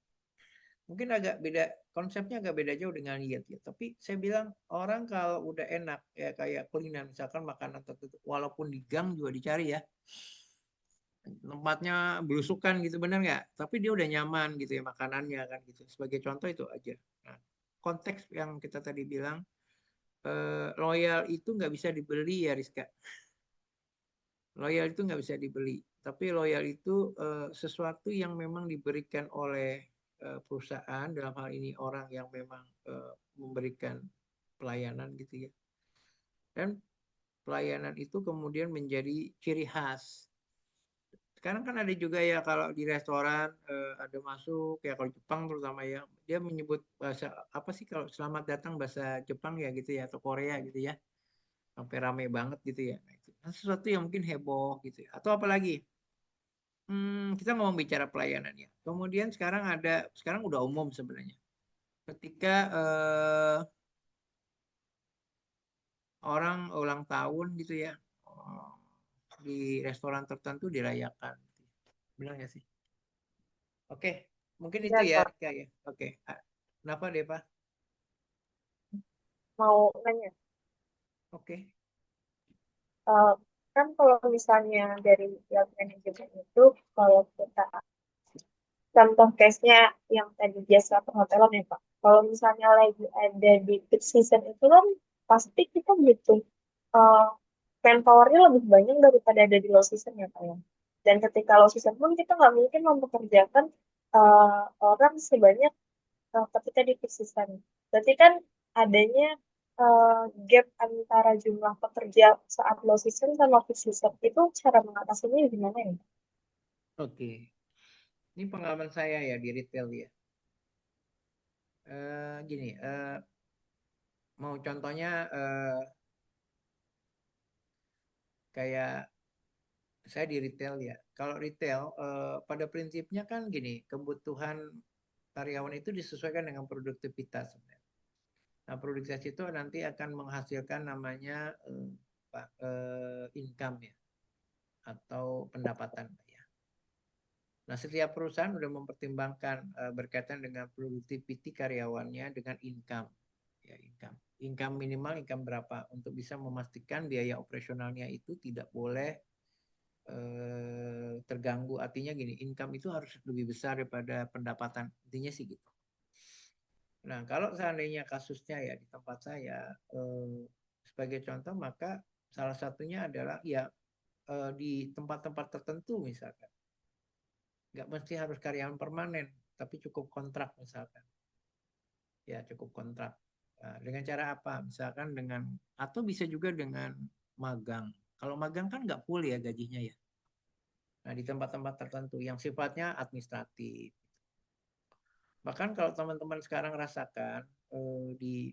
Mungkin agak beda, konsepnya agak beda jauh dengan yield ya. Tapi saya bilang orang kalau udah enak ya kayak kuliner, misalkan makanan tertentu, walaupun di gang juga dicari ya. Tempatnya belusukan gitu benar nggak? Tapi dia udah nyaman gitu ya makanannya kan gitu. Sebagai contoh itu aja. Nah, konteks yang kita tadi bilang loyal itu nggak bisa dibeli ya Rizka. Loyal itu nggak bisa dibeli. Tapi loyal itu sesuatu yang memang diberikan oleh perusahaan dalam hal ini orang yang memang memberikan pelayanan gitu ya. Dan pelayanan itu kemudian menjadi ciri khas. Sekarang kan ada juga ya kalau di restoran ada masuk ya kalau Jepang terutama ya dia menyebut bahasa apa sih kalau selamat datang bahasa Jepang ya gitu ya atau Korea gitu ya sampai rame banget gitu ya. Nah, itu sesuatu yang mungkin heboh gitu ya. Atau apalagi kita ngomong bicara pelayanan ya. Kemudian sekarang udah umum sebenarnya. Ketika orang ulang tahun gitu ya di restoran tertentu dirayakan. Benar nggak sih? Oke, mungkin itu Ya, ya, Kak. Rika ya. Oke, kenapa deh Pak? Mau nanya. Oke, kan kalau misalnya dari yield management itu, kalau kita contoh case-nya yang tadi jasa perhotelan ya Pak. Kalau misalnya lagi ada di peak season itu kan pasti kita butuh uh, manpower-nya lebih banyak daripada ada di low season ya Pak ya. Dan ketika low season pun kita nggak mungkin mempekerjakan orang sebanyak ketika di peak season. Berarti kan adanya gap antara jumlah pekerja saat low season sama peak season itu cara mengatasinya gimana ya? Oke, ini pengalaman saya ya di retail ya. Gini, mau contohnya kayak saya di retail ya. Kalau retail pada prinsipnya kan gini, kebutuhan karyawan itu disesuaikan dengan produktivitas sebenarnya. Nah, produktivitas itu nanti akan menghasilkan namanya income ya, atau pendapatan ya. Nah, setiap perusahaan sudah mempertimbangkan berkaitan dengan productivity karyawannya dengan income. Ya, income minimal income berapa untuk bisa memastikan biaya operasionalnya itu tidak boleh terganggu. Artinya gini, income itu harus lebih besar daripada pendapatan. Intinya sih gitu. Nah, kalau seandainya kasusnya ya di tempat saya sebagai contoh, maka salah satunya adalah ya di tempat-tempat tertentu misalkan. Nggak mesti harus karyawan permanen, tapi cukup kontrak misalkan. Ya, cukup kontrak. Nah, dengan cara apa? Misalkan dengan, atau bisa juga dengan magang. Kalau magang kan nggak full ya gajinya ya. Nah, di tempat-tempat tertentu yang sifatnya administratif. Bahkan kalau teman-teman sekarang rasakan di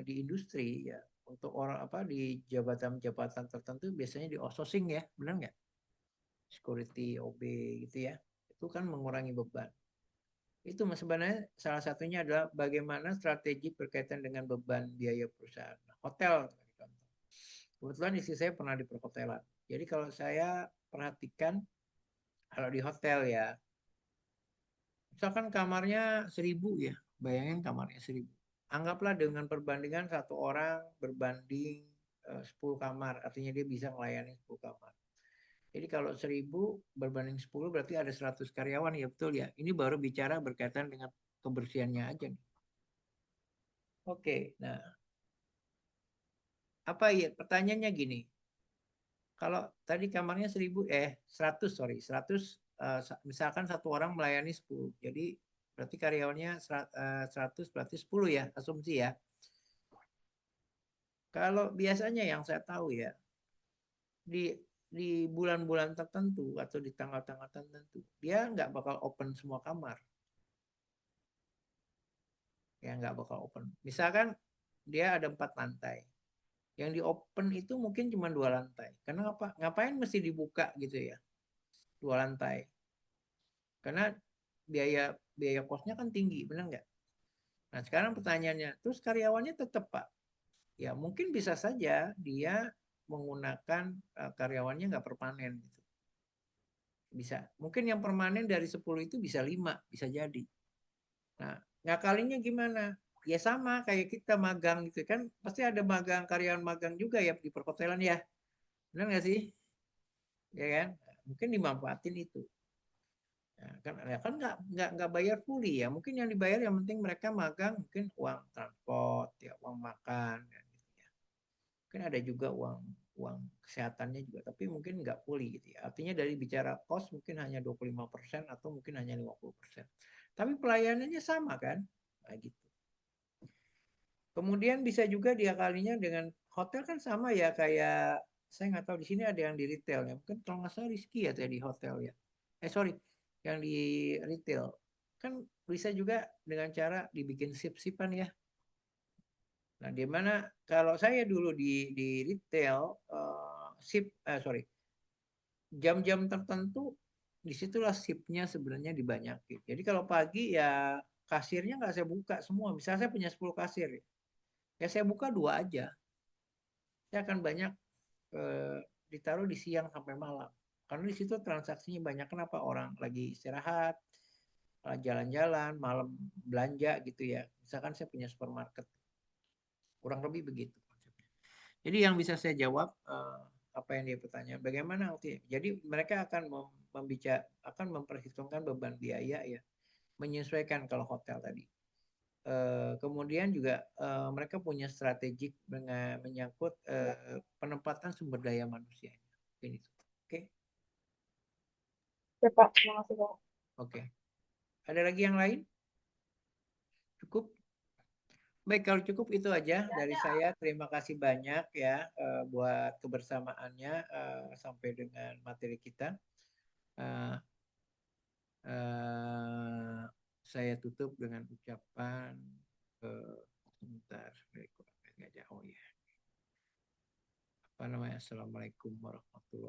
industri ya, untuk orang apa di jabatan-jabatan tertentu biasanya di outsourcing ya, benar nggak? Security, OB gitu ya. Itu kan mengurangi beban. Itu sebenarnya salah satunya adalah bagaimana strategi berkaitan dengan beban biaya perusahaan. Hotel, kebetulan istri saya pernah di perhotelan. Jadi kalau saya perhatikan, kalau di hotel ya, misalkan kamarnya 1.000 ya, bayangin kamarnya 1.000. Anggaplah dengan perbandingan satu orang berbanding 10 kamar, artinya dia bisa melayani 10 kamar. Jadi kalau 1.000 berbanding 10 berarti ada 100 karyawan ya, betul ya. Ini baru bicara berkaitan dengan kebersihannya aja nih. Oke, nah apa ya pertanyaannya gini. Kalau tadi kamarnya 100 misalkan satu orang melayani 10. Jadi berarti karyawannya 100 berarti 10 ya, asumsi ya. Kalau biasanya yang saya tahu ya, di bulan-bulan tertentu atau di tanggal-tanggal tertentu, dia nggak bakal open semua kamar. Ya nggak bakal open. Misalkan dia ada 4 lantai. Yang di open itu mungkin cuma 2 lantai. Karena apa? Ngapain mesti dibuka gitu ya? 2 lantai. Karena biaya kosnya kan tinggi, benar nggak? Nah sekarang pertanyaannya, terus karyawannya tetap Pak? Ya mungkin bisa saja dia menggunakan karyawannya nggak permanen gitu. Bisa. Mungkin yang permanen dari 10 itu bisa 5, bisa jadi. Nah, ngakalinya gimana? Ya sama kayak kita magang gitu kan, pasti ada magang, karyawan magang juga ya di perhotelan ya. Benar nggak sih? Ya kan? Mungkin dimanfaatin itu. Ya kan nggak bayar fully ya. Mungkin yang dibayar yang penting mereka magang mungkin uang transport, ya uang makan, ya, gitu ya. Mungkin ada juga uang kesehatannya juga, tapi mungkin nggak fully gitu ya. Artinya dari bicara cost mungkin hanya 25% atau mungkin hanya 50%. Tapi pelayanannya sama kan? Nah, gitu. Kemudian bisa juga diakalinya dengan hotel kan sama ya, kayak saya nggak tahu di sini ada yang di retail ya. Mungkin kalau nggak salah Rizky ya di hotel ya. Sorry, yang di retail kan bisa juga dengan cara dibikin sip-sipan ya. Nah, di mana kalau saya dulu di retail jam-jam tertentu disitulah sipnya sebenarnya dibanyakin. Jadi kalau pagi ya kasirnya nggak saya buka semua. Misalnya saya punya 10 kasir ya saya buka 2 aja. Saya akan banyak ditaruh di siang sampai malam. Karena di situ transaksinya banyak. Kenapa? Orang lagi istirahat, jalan-jalan, malam belanja gitu ya. Misalkan saya punya supermarket. Kurang lebih begitu konsepnya. Jadi yang bisa saya jawab apa yang dia pertanyaan. Bagaimana nanti? Jadi mereka akan akan memperhitungkan beban biaya ya, menyesuaikan kalau hotel tadi. Kemudian juga mereka punya strategik dengan menyangkut penempatan sumber daya manusianya. Ini. Oke. Ya Pak, terima kasih Pak. Oke. Ada lagi yang lain? Cukup? Baik, kalau cukup itu aja dari saya. Terima kasih banyak ya buat kebersamaannya sampai dengan materi kita. Saya tutup dengan ucapan sebentar. Oh ya. Apa namanya? Assalamualaikum warahmatullahi wabarakatuh.